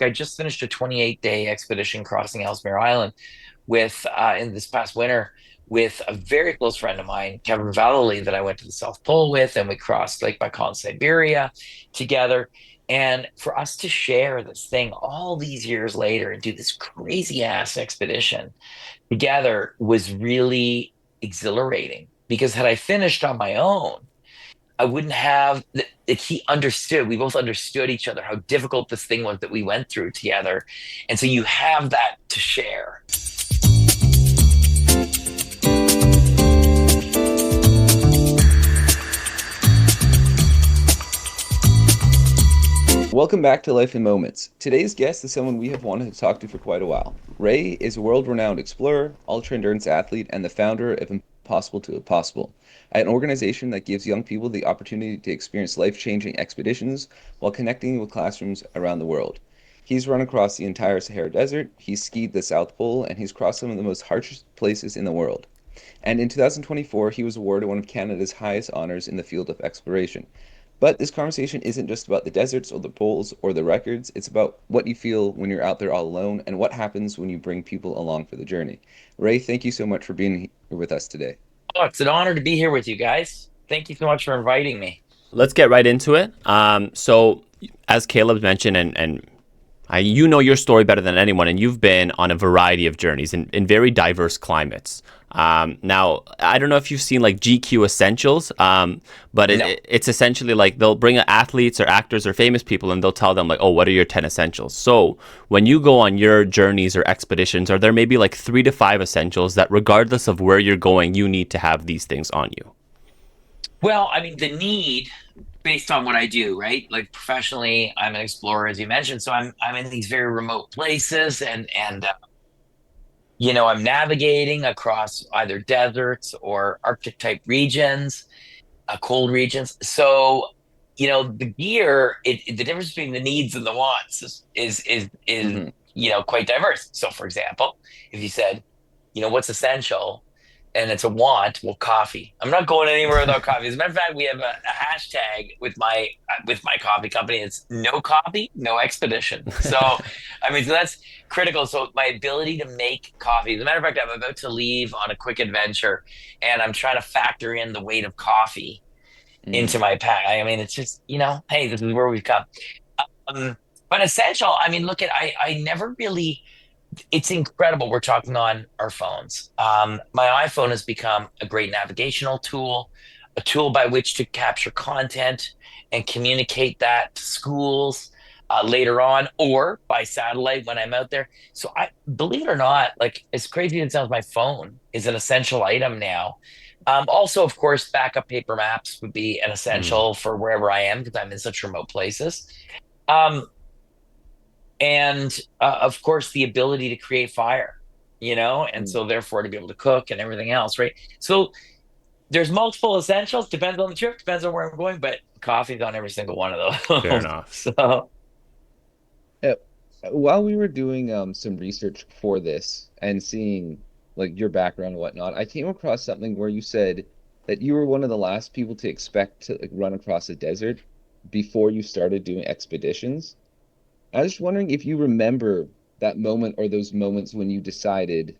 I just finished a 28-day expedition crossing Ellesmere Island with in this past winter with a very close friend of mine, Kevin Vallely, that I went to the South Pole with, and we crossed Lake Baikal in Siberia together. And for us to share this thing all these years later and do this crazy ass expedition together was really exhilarating because had I finished on my own, I wouldn't have he understood. We both understood each other, how difficult this thing was that we went through together. And so you have that to share. Welcome back to Life in Moments. Today's guest is someone we have wanted to talk to for quite a while. Ray is a world-renowned explorer, ultra-endurance athlete, and the founder of Impossible to Possible, an organization that gives young people the opportunity to experience life-changing expeditions while connecting with classrooms around the world. He's run across the entire Sahara Desert, he's skied the South Pole, and he's crossed some of the most harshest places in the world. And in 2024, he was awarded one of Canada's highest honors in the field of exploration. But this conversation isn't just about the deserts or the poles or the records. It's about what you feel when you're out there all alone and what happens when you bring people along for the journey. Ray, thank you so much for being here with us today. Oh, it's an honor to be here with you guys. Thank you so much for inviting me. Let's get right into it. So, as Caleb mentioned, you know your story better than anyone, and you've been on a variety of journeys in very diverse climates. Now, I don't know if you've seen like GQ Essentials, but No. it's essentially like they'll bring athletes or actors or famous people and they'll tell them like, oh, what are your 10 essentials? So when you go on your journeys or expeditions, are there maybe like 3 to 5 essentials that regardless of where you're going, you need to have these things on you? Well, I mean, the need based on what I do, right? Like professionally, I'm an explorer, as you mentioned. So I'm in these very remote places and I'm navigating across either deserts or Arctic type regions, cold regions. So, the gear, the difference between the needs and the wants is Hmm. quite diverse. So, for example, if you said, what's essential, and it's a want, well, coffee. I'm not going anywhere without coffee. As a matter of fact, we have a hashtag with my coffee company. It's no coffee, no expedition. So, I mean, so that's critical. So my ability to make coffee. As a matter of fact, I'm about to leave on a quick adventure, and I'm trying to factor in the weight of coffee into Mm. my pack. I mean, it's just, hey, this is where we've come. Um, but essential. I mean, look at I never really it's incredible. We're talking on our phones. My iPhone has become a great navigational tool, a tool by which to capture content and communicate that to schools later on, or by satellite when I'm out there. So I believe it or not, like as crazy as it sounds, my phone is an essential item now. Also, of course, backup paper maps would be an Mm. essential for wherever I am because I'm in such remote places. Um, and of course the ability to create fire, and Mm. so therefore to be able to cook and everything else, right? So there's multiple essentials, depends on the trip, depends on where I'm going, but coffee's on every single one of Fair those. enough. So Uh, While we were doing some research for this and seeing like your background and whatnot, I came across something where you said that you were one of the last people to expect to like run across a desert before you started doing expeditions. I was just wondering if you remember that moment or those moments when you decided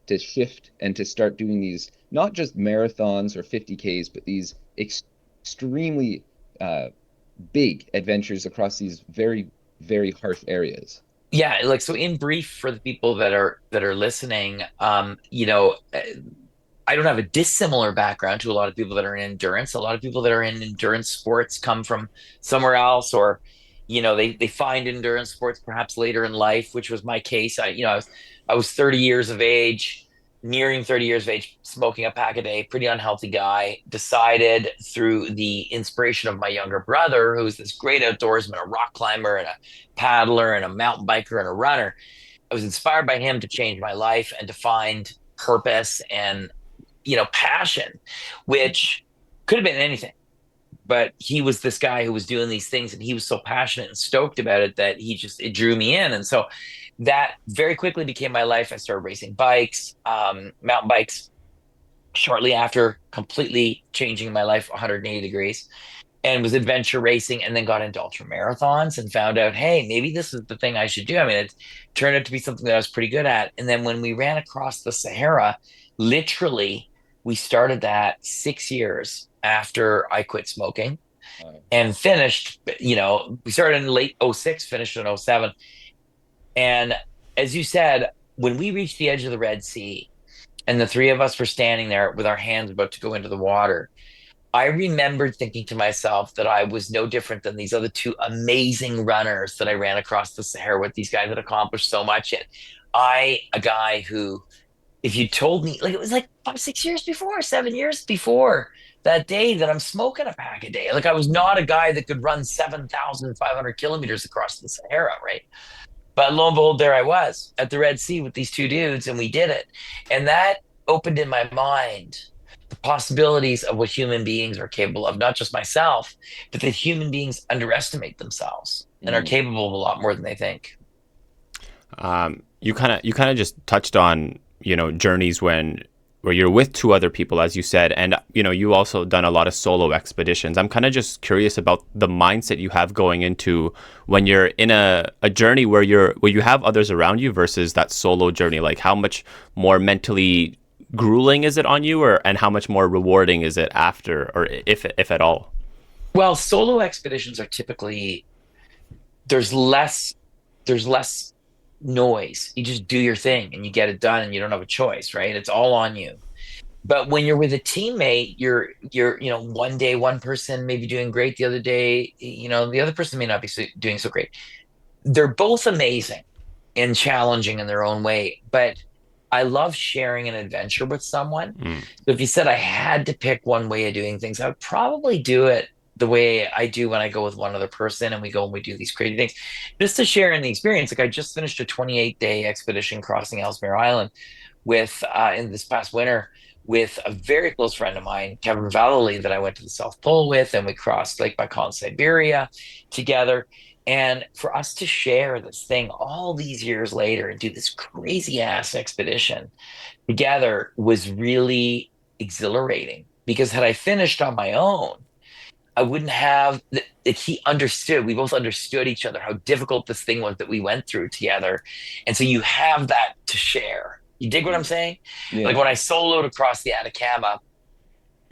to shift and to start doing these not just marathons or 50Ks, but these extremely uh, big adventures across these very, very harsh areas. yeah, like so in brief for the people that are listening, I don't have a dissimilar background to a lot of people that are in endurance. A lot of people that are in endurance sports come from somewhere else, or they find endurance sports perhaps later in life, which was my case. I was 30 years of age, nearing 30 years of age, smoking a pack a day, pretty unhealthy guy. Decided through the inspiration of my younger brother, who's this great outdoorsman, a rock climber and a paddler and a mountain biker and a runner. I was inspired by him to change my life and to find purpose and passion, which could have been anything. But he was this guy who was doing these things and he was so passionate and stoked about it that it drew me in. And so that very quickly became my life. I started racing bikes, mountain bikes, shortly after, completely changing my life 180 degrees. and was adventure racing, and then got into ultra marathons and found out, hey, maybe this is the thing I should do. I mean, it turned out to be something that I was pretty good at. And then when we ran across the Sahara, literally, we started that 6 years after I quit smoking Wow. and finished, we started in late '06, finished in '07. And as you said, when we reached the edge of the Red Sea and the three of us were standing there with our hands about to go into the water, I remembered thinking to myself that I was no different than these other two amazing runners that I ran across the Sahara with, these guys that accomplished so much. And a guy who, if you told me, like it was like 5, 6 years before, 7 years before that day that I'm smoking a pack a day. Like I was not a guy that could run 7,500 kilometers across the Sahara, right? But lo and behold, there I was at the Red Sea with these two dudes, and we did it. And that opened in my mind the possibilities of what human beings are capable of, not just myself, but that human beings underestimate themselves and are Mm. capable of a lot more than they think. You kind of just touched on journeys where you're with two other people, as you said, and you also done a lot of solo expeditions. I'm kind of just curious about the mindset you have going into when you're in a journey where you have others around you versus that solo journey. Like how much more mentally grueling is it on you, and how much more rewarding is it after, or if at all? Well, solo expeditions are typically there's less there's less noise. You just do your thing and you get it done and you don't have a choice, right? It's all on you. But when you're with a teammate, you're one day one person may be doing great, the other day, the other person may not be doing so great. They're both amazing and challenging in their own way, but I love sharing an adventure with someone. Mm. So if you said I had to pick one way of doing things, I would probably do it the way I do when I go with one other person and we go and we do these crazy things just to share in the experience. Like I just finished a 28-day expedition crossing Ellesmere Island with in this past winter with a very close friend of mine, Kevin Vallely, that I went to the South Pole with, and we crossed Lake Baikal in Siberia together. And for us to share this thing all these years later and do this crazy ass expedition together was really exhilarating. Because had I finished on my own, I wouldn't have that he understood. We both understood each other, how difficult this thing was that we went through together. And so you have that to share. You dig what I'm Mm. saying? Like Yeah. when I soloed across the Atacama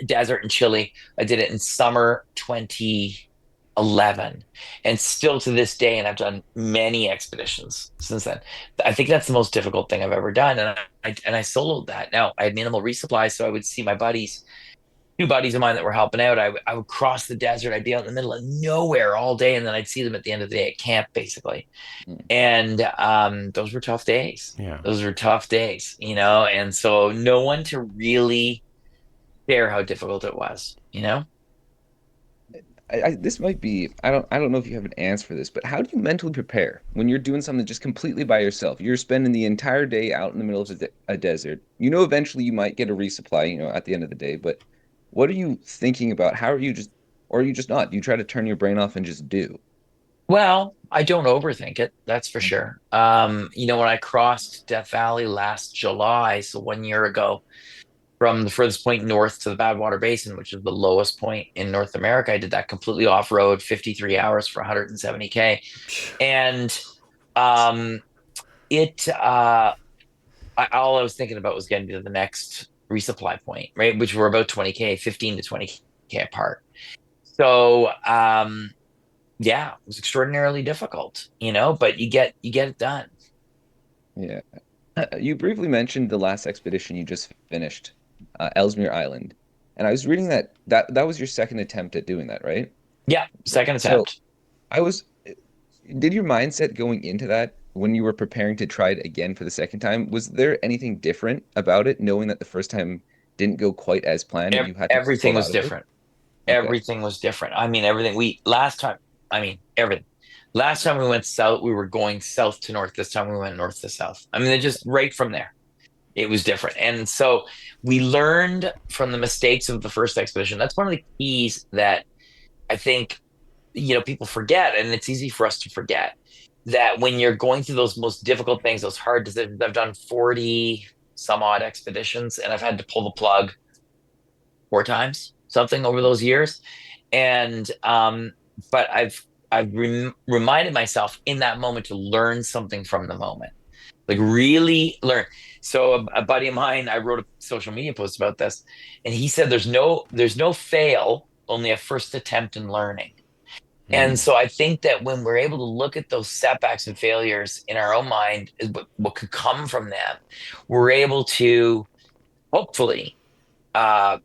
Desert in Chile, I did it in summer 2011. And still to this day, and I've done many expeditions since then. I think that's the most difficult thing I've ever done. And I soloed that. Now I had minimal resupply, so I would see my buddies, two buddies of mine that were helping out. I would cross the desert. I'd be out in the middle of nowhere all day, and then I'd see them at the end of the day at camp, basically. Mm. And those were tough days. Yeah. Those were tough days. And so no one to really share how difficult it was. This might be, I don't know if you have an answer for this, but how do you mentally prepare when you're doing something just completely by yourself? You're spending the entire day out in the middle of a desert. You know, eventually you might get a resupply, at the end of the day, but what are you thinking about? How are you just, or are you just not? Do you try to turn your brain off and just do? Well, I don't overthink it, that's for Okay. sure. When I crossed Death Valley last July, so 1 year ago, from the furthest point north to the Badwater Basin, which is the lowest point in North America. I did that completely off road, 53 hours for 170K. And um, all I was thinking about was getting to the next resupply point, right? Which were about 20K, 15 to 20K apart. So, yeah, it was extraordinarily difficult, but you get it done. Yeah. You briefly mentioned the last expedition you just finished, Ellesmere Island. And I was reading that was your second attempt at doing that, right? Yeah, second So attempt. I was, did your mindset going into that when you were preparing to try it again for the second time, was there anything different about it, knowing that the first time didn't go quite as planned and you had to Everything pull was out of it? different. Okay. Everything was different. I mean, everything we last time, I mean, everything. Last time we went south, we were going south to north. This time we went north to south. I mean, it just right from there, it was different. And so we learned from the mistakes of the first expedition. That's one of the keys that I think, people forget. And it's easy for us to forget that when you're going through those most difficult things, those hard decisions. I've done 40 some odd expeditions and I've had to pull the plug 4 times, something over those years. And but I've reminded myself in that moment to learn something from the moment, like really learn. So a buddy of mine, I wrote a social media post about this, and he said there's no fail, only a first attempt in learning. And Mm. so I think that when we're able to look at those setbacks and failures in our own mind, is what could come from them, we're able to hopefully uh,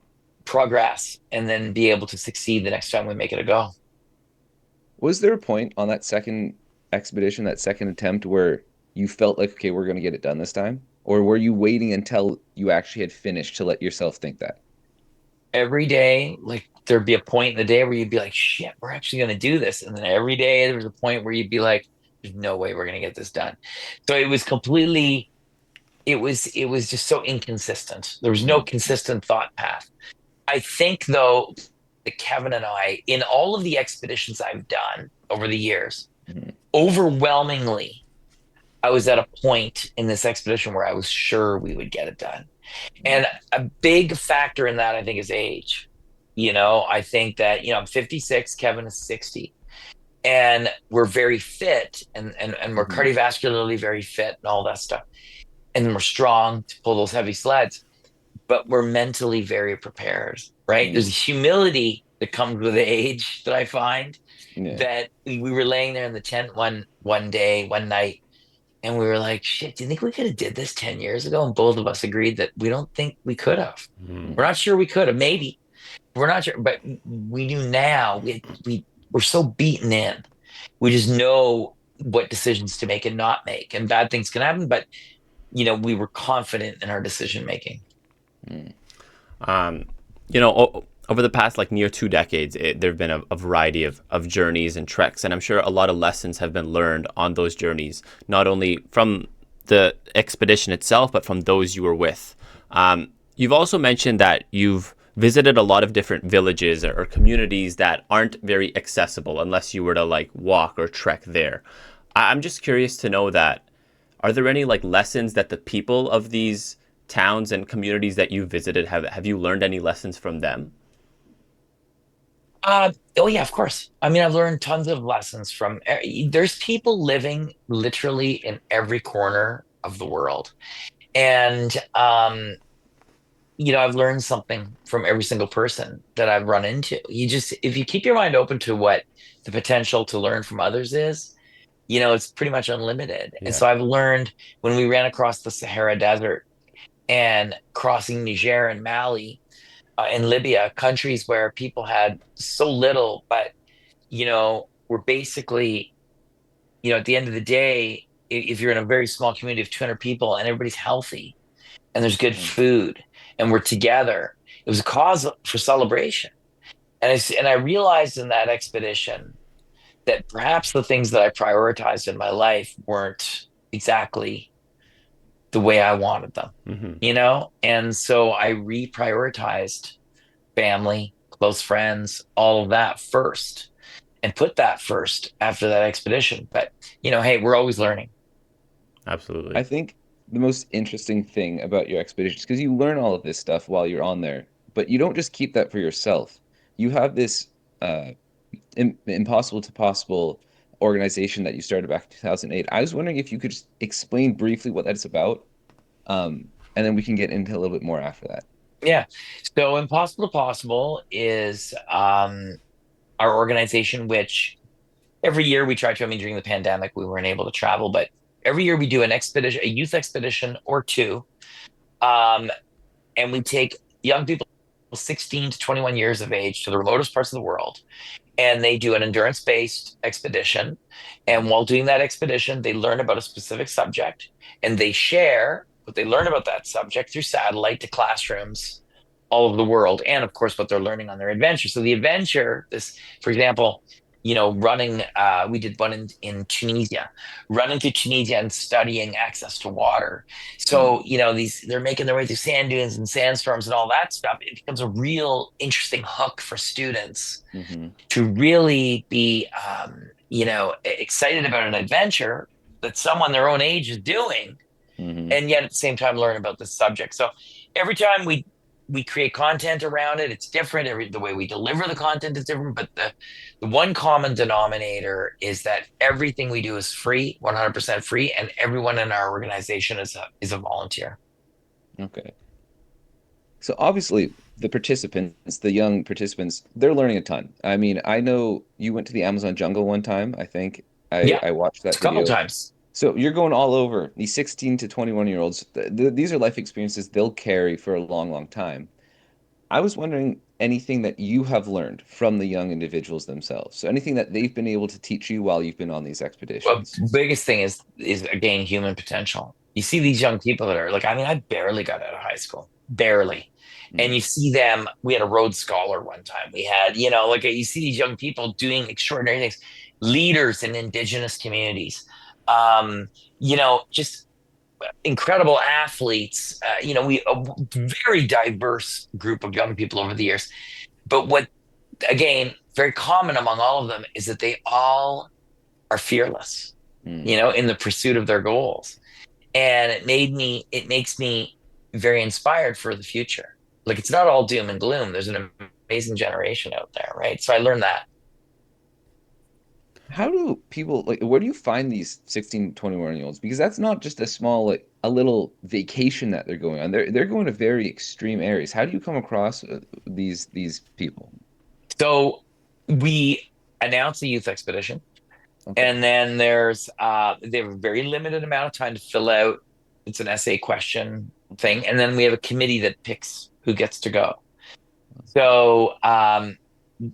progress and then be able to succeed the next time we make it a go. Was there a point on that second expedition, that second attempt, where you felt like, okay, we're going to get it done this time? Or were you waiting until you actually had finished to let yourself think that? Every day, like there'd be a point in the day where you'd be like, shit, we're actually going to do this. And then every day there was a point where you'd be like, there's no way we're going to get this done. So it was completely, it was just so inconsistent. There was no Mhm. consistent thought path. I think though, that Kevin and I, in all of the expeditions I've done over the years, Mhm. overwhelmingly, I was at a point in this expedition where I was sure we would get it done. And a big factor in that, I think, is age. I think that, I'm 56, Kevin is 60, and we're very fit and we're Mhm. cardiovascularly very fit and all that stuff. And we're strong to pull those heavy sleds, but we're mentally very prepared, right? There's a Mhm. humility that comes with age that I find Yeah. that we were laying there in the tent one day, one night, and we were like, shit, do you think we could have did this 10 years ago? And both of us agreed that we don't think we could have. Hmm. We're not sure we could have, maybe. We're not sure, but we knew now we're so beaten in. We just know what decisions to make and not make. And bad things can happen, but we were confident in our decision making. Mm. Um, over the past like near 2 decades, there have been a variety of journeys and treks, and I'm sure a lot of lessons have been learned on those journeys, not only from the expedition itself, but from those you were with. You've also mentioned that you've visited a lot of different villages or communities that aren't very accessible unless you were to like walk or trek there. I'm just curious to know that are there any like lessons that the people of these towns and communities that you visited have you learned any lessons from them? Oh yeah, of course. I mean, I've learned tons of lessons from. There's people living literally in every corner of the world, and I've learned something from every single person that I've run into. If you keep your mind open to what the potential to learn from others is, it's pretty much unlimited. And Yeah. so I've learned when we ran across the Sahara Desert and crossing Niger and Mali and Libya, countries where people had so little, but we're basically, at the end of the day, if you're in a very small community of 200 people and everybody's healthy and there's good Mm. food and we're together, it was a cause for celebration. And I realized in that expedition that perhaps the things that I prioritized in my life weren't exactly the way I wanted them, Hmm. And so I reprioritized family, close friends, all of that first and put that first after that expedition. But, hey, we're always learning. I Absolutely. think the most interesting thing about your expeditions, because you learn all of this stuff while you're on there, but you don't just keep that for yourself. You have this uh, impossible to possible organization that you started back in 2008. I was wondering if you could just explain briefly what that's about, and then we can get into a little bit more after that. Yeah. So Impossible to Possible is our organization, which every year we try to, I mean, during the pandemic, we weren't able to travel, but every year we do an expedition, a youth expedition or two. Um, and we take young people 16 to 21 years of age to the remotest parts of the world. And they do an endurance based expedition. And while doing that expedition, they learn about a specific subject and they share what they learn about that subject through satellite to classrooms all over the world. And of course, what they're learning on their adventure. So the adventure, for example, running, we did one in Tunisia, running through Tunisia and studying access to water. Mm. So, they're making their way through sand dunes and sandstorms and all that stuff. It becomes a real interesting hook for students Hmm. to really be, excited about an adventure that someone their own age is doing, Hmm. and yet at the same time learn about this subject. So every time we create content around it. It's different. The way we deliver the content is different. But the one common denominator is that everything we do is free, 100% free, and everyone in our organization is a volunteer. Okay. So obviously the participants, the young participants, they're learning a ton. I mean, I know you went to the Amazon jungle one time, I think. I Yeah, I watched it's that a couple video. times. So you're going all over. These 16 to 21-year-olds, these are life experiences they'll carry for a long, long time. I was wondering anything that you have learned from the young individuals themselves. So anything that they've been able to teach you while you've been on these Well, expeditions. biggest thing is again human potential. You see these young people that are like, I mean, I barely got out of high school, barely. And Mm, you see them, we had a Rhodes Scholar one time. We had, like you see these young people doing extraordinary things, leaders in indigenous communities, um, just incredible athletes. We a very diverse group of young people over the years. But what, again, very common among all of them is that they all are fearless, mm. in the pursuit of their goals. And it makes me very inspired for the future. Like it's not all doom and gloom. There's an amazing generation out there, right? So I learned that. How do people like where do you find these 16, 21-year-olds? Because that's not just a small like a little vacation that they're going on. They're going to very extreme areas. How do you come across these people? So we announced the youth expedition, Okay. and then they have a very limited amount of time to fill out. It's an essay question thing, and then we have a committee that picks who gets to go. So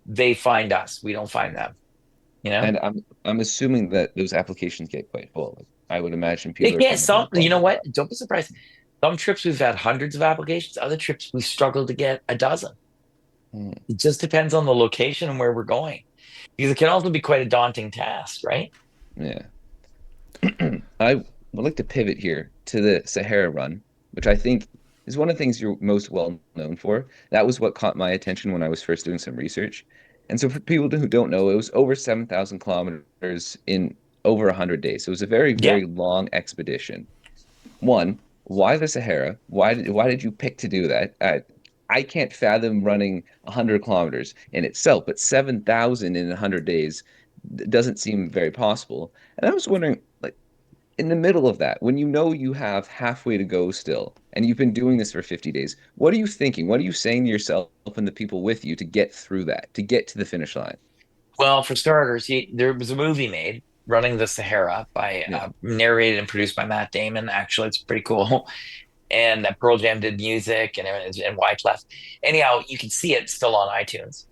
they find us. We don't find them, you know? And I'm assuming that those applications get quite full. Like, I would imagine They people are can't trying to some, you apply know for what? that. Don't be surprised. Some trips we've had hundreds of applications, other trips we've struggled to get a dozen. Hmm. It just depends on the location and where we're going. Because it can also be quite a daunting task, right? Yeah. I would like to pivot here to the Sahara Run, which I think is one of the things you're most well known for. That was what caught my attention when I was first doing some research. And so, for people who don't know, it was over 7,000 kilometers in over 100 days. So it was a very, Yeah. very long expedition. One, why the Sahara? Why did you pick to do that? I can't fathom running 100 kilometers in itself, but 7,000 in 100 days doesn't seem very possible. And I was wondering, like, in the middle of that, when you know you have halfway to go still, and you've been doing this for 50 days, what are you thinking? What are you saying to yourself and the people with you to get through that, to get to the finish line? Well, for starters, there was a movie made, Running the Sahara, by Yeah. narrated and produced by Matt Damon. Actually, it's pretty cool. And Pearl Jam did music and Wyclef. Anyhow, you can see it still on iTunes,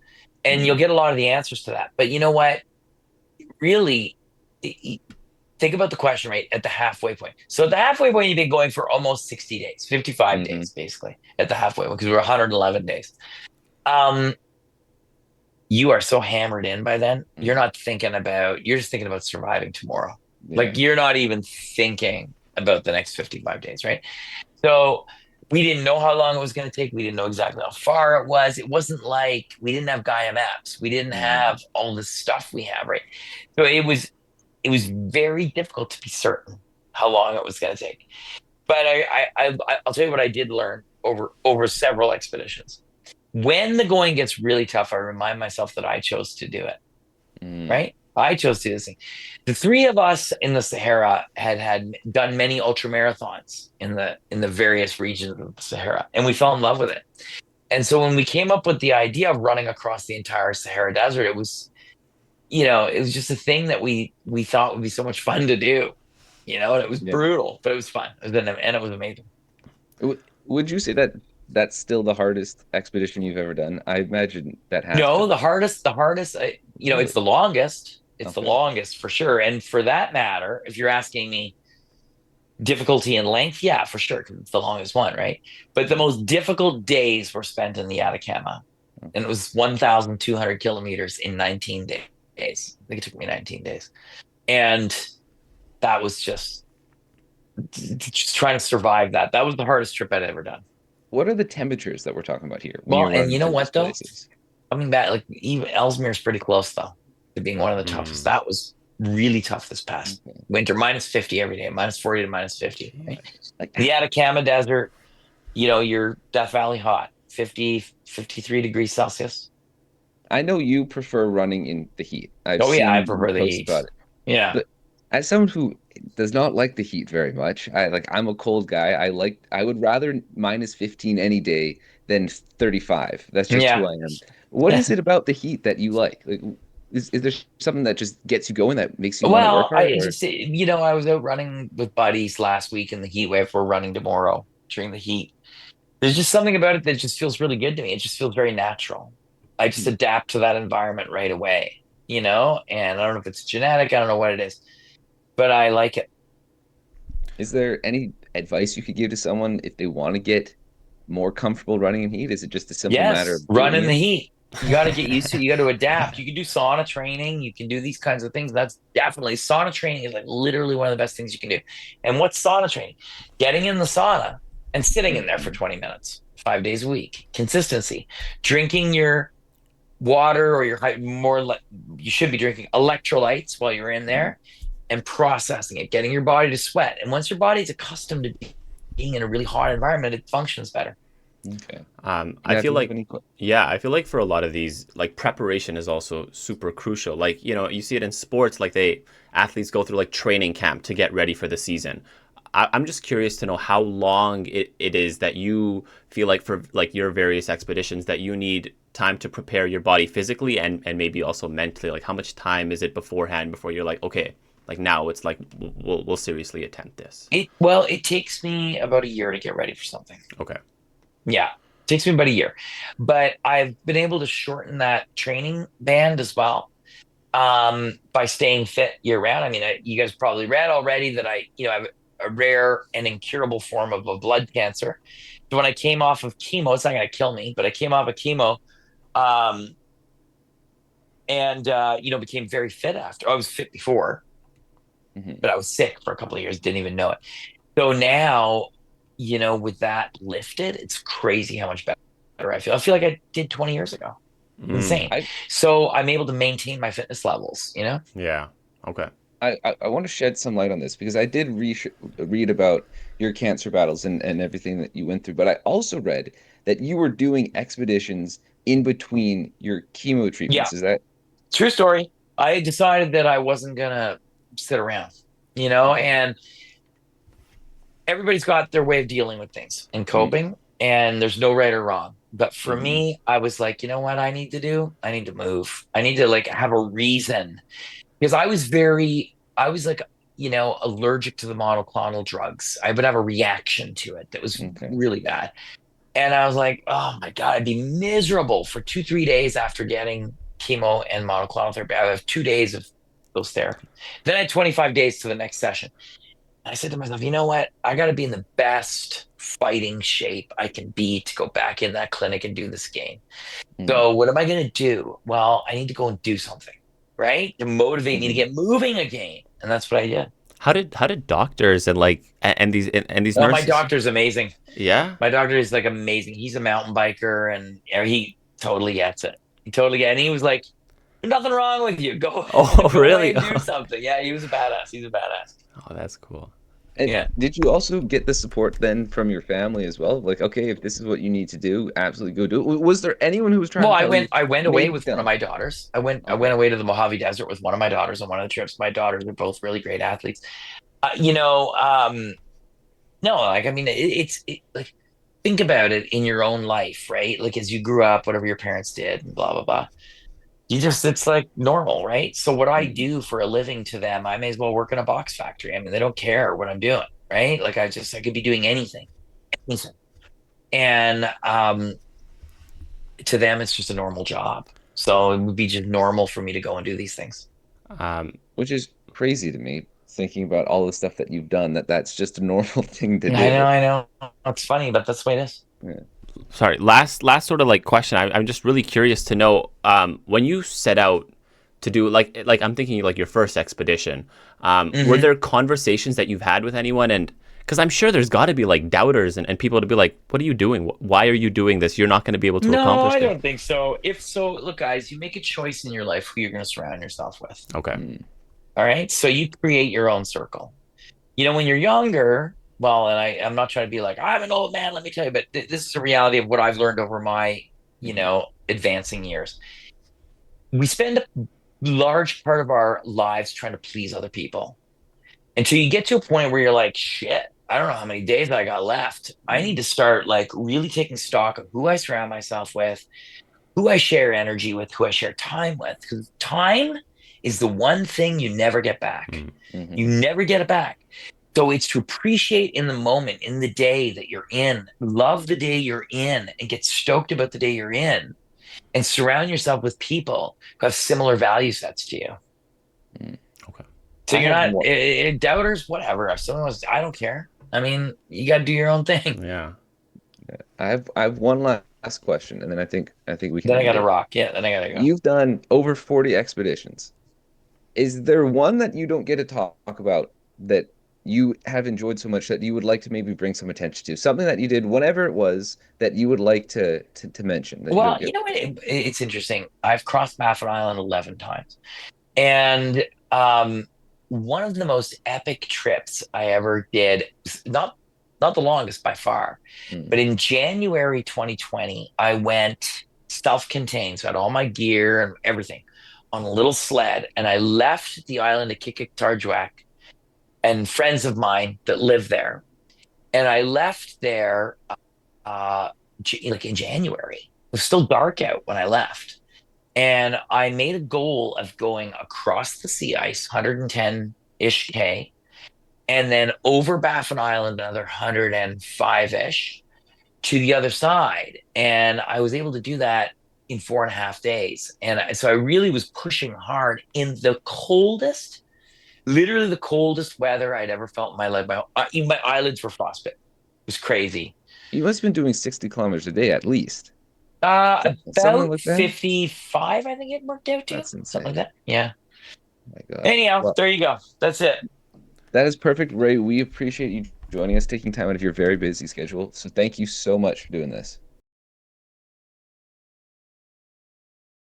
and you'll Mm, get a lot of the answers to that. But you know what? Really, think about the question right at the halfway point. So at the halfway point, you've been going for almost 60 days, 55 hmm days, basically, at the halfway point, because we're 111 days. Um, you are so hammered in by then, you're just thinking about surviving tomorrow. Like Yeah. you're not even thinking about the next 55 days, right? So we didn't know how long it was going to take. We didn't know exactly how far it was. It wasn't like we didn't have Gaia maps. We didn't Mm, have all this stuff we have, right? So it was very difficult to be certain how long it was going to take. But I'll tell you what I did learn over several expeditions. When the going gets really tough, I remind myself that I chose to do it, mm, right? I chose to do this thing. The three of us in the Sahara had done many ultra marathons in the various regions of the Sahara, and we fell in love with it. And so when we came up with the idea of running across the entire Sahara Desert, it was just a thing that we thought would be so much fun to do, and it was yeah. brutal, but it was fun. And it was amazing. Would you say that that's still the hardest expedition you've ever done? I imagine that has to No, be. the hardest, it's Really? the longest. It's the Okay. longest for sure. And for that matter, if you're asking me difficulty and length, yeah, for sure, because it's the longest one, right? But the Mm, most difficult days were spent in the Atacama, and it okay. was 1,200 kilometers in 19 days. I think it took me 19 days. And that was just trying to survive that. That was the hardest trip I'd ever done. What are the temperatures that we're talking about here when Well, you're and running you know through these what though? places? Coming back, like even Ellesmere's pretty close though to being one of the toughest. Mm. That was really tough this past Okay. winter, minus 50 every day, minus 40 to minus 50, right? God. Like, The Atacama Desert, you're Death Valley hot. 50, 53 degrees Celsius. I know you prefer running in the heat. I've Oh yeah, I seen you prefer the post heat. about it. Yeah. But as someone who does not like the heat very much, I'm a cold guy. I would rather -15 any day than 35. That's just who Yeah. I am. What is it about the heat that you like? Like, is there something that just gets you going that makes you want to work Well, hard I or? just, I was out running with buddies last week in the heat wave. We're running tomorrow during the heat. There's just something about it that just feels really good to me. It just feels very natural. I just Hmm. adapt to that environment right away, and I don't know if it's genetic, I don't know what it is, but I like it. Is there any advice you could give to someone if they want to get more comfortable running in heat? Is it just a simple matter Yes, of run doing in the it? heat. You got to get used to it. You got to adapt. You can do sauna training. You can do these kinds of things. That's definitely sauna training is like literally one of the best things you can do. And what's sauna training? Getting in the sauna and sitting in there for Mhm. 20 minutes, 5 days a week. Consistency. Drinking your water or you should be drinking electrolytes while you're in Mhm. there and processing it, getting your body to sweat. And once your body's accustomed to being in a really hot environment, it functions better. Okay. I Now, feel do you have like, any? yeah, I feel like for a lot of these, like preparation is also super crucial. Like, you see it in sports, like athletes go through like training camp to get ready for the season. I'm just curious to know how long it is that you feel like for like your various expeditions that you need time to prepare your body physically and maybe also mentally. Like, how much time is it beforehand before you're like, okay, like now it's like we'll seriously attempt this. It takes me about a year to get ready for something. Okay. Yeah, it takes me about a year, but I've been able to shorten that training band as well, by staying fit year round. I mean, you guys probably read already that I have a rare and incurable form of a blood cancer. So when I came off of chemo, it's not going to kill me, but I came off of chemo, um, and became very fit after. I was fit before, Mhm. but I was sick for a couple of years, didn't even know it. So now, with that lifted, it's crazy how much better I feel. I feel like I did 20 years ago. Mm, Insane. I, So I'm able to maintain my fitness levels. yeah. Okay. I want to shed some light on this because I did read about your cancer battles and everything that you went through, but I also read that you were doing expeditions in between your chemo Yeah, treatments. Is that? true story. I decided that I wasn't gonna sit around, and everybody's got their way of dealing with things and Mm-hmm. coping, and there's no right or wrong. But for Mm-hmm. me, I was like, you know what I need to do? I need to move. I need to like have a reason because I was like, allergic to the monoclonal drugs. I would have a reaction to it that was Okay. really bad. And I was like, oh my God, I'd be miserable for 2, 3 days after getting chemo and monoclonal therapy. I have 2 days of those therapies. Then I had 25 days to the next session. And I said to myself, you know what? I got to be in the best fighting shape I can be to go back in that clinic and do this game. Mm-hmm. So what am I going to do? Well, I need to go and do something, right? To motivate me to Mm-hmm. get moving again. And that's what I did. How did doctors and like and these Oh, my nurses? doctor's amazing. Yeah. My doctor is like amazing. He's a mountain biker and he totally gets it. He totally gets it. And he was like, there's nothing wrong with you. Go, Oh, go away really? and do something. Yeah, he was a badass. He's a badass. Oh, that's cool. And Yeah. did you also get the support then from your family as well? Like, okay, if this is what you need to do, absolutely go do it. Was there anyone who was trying Well, to I tell went you, I went away maybe with one of don't? my daughters. I Okay. went away to the Mojave Desert with one of my daughters on one of the trips. My daughters are both really great athletes. No, like I mean, like think about it in your own life, right? Like as you grew up, whatever your parents did, and blah blah blah. It's like normal, right? So what I Mhm. do for a living to them, I may as well work in a box factory. I mean, they don't care what I'm doing, right? Like I could be doing anything. And to them, it's just a normal job. So it would be just normal for me to go and do these things. Um, Which is crazy to me, thinking about all the stuff that you've done, that's just a normal thing to I know, do. I know. It's funny, but that's the way it is. Yeah. Sorry, last sort of like question. I'm just really curious to know when you set out to do like I'm thinking like your first expedition. Were Hmm. there conversations that you've had with anyone? And because I'm sure there's got to be like doubters and people to be like, what are you doing? Why are you doing this? You're not going to be able to No, accomplish I this. don't think so. If so, look, guys, you make a choice in your life who you're going to surround yourself with. Okay. Mm. All right. So you create your own circle. When you're younger, well, and I'm not trying to be like, I'm an old man, let me tell you, but this is a reality of what I've learned over my, Hmm. advancing years. We spend a large part of our lives trying to please other people until you get to a point where you're like, shit, I don't know how many days I got left. I need to start like really taking stock of who I surround myself with, who I share energy with, who I share time with. Because time is the one thing you never get back. Mm. You Hmm. never get it back. So it's to appreciate in the moment, in the day that you're in, love the day you're in, and get stoked about the day you're in, and surround yourself with people who have similar value sets to you. Okay. So I you're have not one. doubters, whatever. If someone was, I don't care. I mean, you got to do your own thing. Yeah. I have one last question, and then I think we can Then I got end to it. rock. Yeah, then I got to go. You've done over 40 expeditions. Is there one that you don't get to talk about that you have enjoyed so much that you would like to maybe bring some attention to? Something that you did, whenever it was, that you would like to mention that you Well, don't you get. know what? It's interesting. I've crossed Baffin Island 11 times. And um, one of the most epic trips I ever did, not the longest by far, Mm. but in January 2020, I went self-contained, so I had all my gear and everything on a little sled, and I left the island of Kikik and friends of mine that live there, and I left there uh, like in January. It was still dark out when I left. And I made a goal of going across the sea ice, 110-ish K, and then over Baffin Island, another 105-ish to the other side. And I was able to do that in 4.5 days. So I really was pushing hard in the coldest, literally the coldest weather I'd ever felt in my life. Even my eyelids were frostbitten. It was crazy. You must have been doing 60 kilometers a day at least. Something About like that? 55, I think it worked out to. That's Something like insane. that. Yeah. Oh my God. Anyhow, Well, there you go. That's it. that is perfect, Ray. We appreciate you joining us, taking time out of your very busy schedule. So thank you so much for doing this.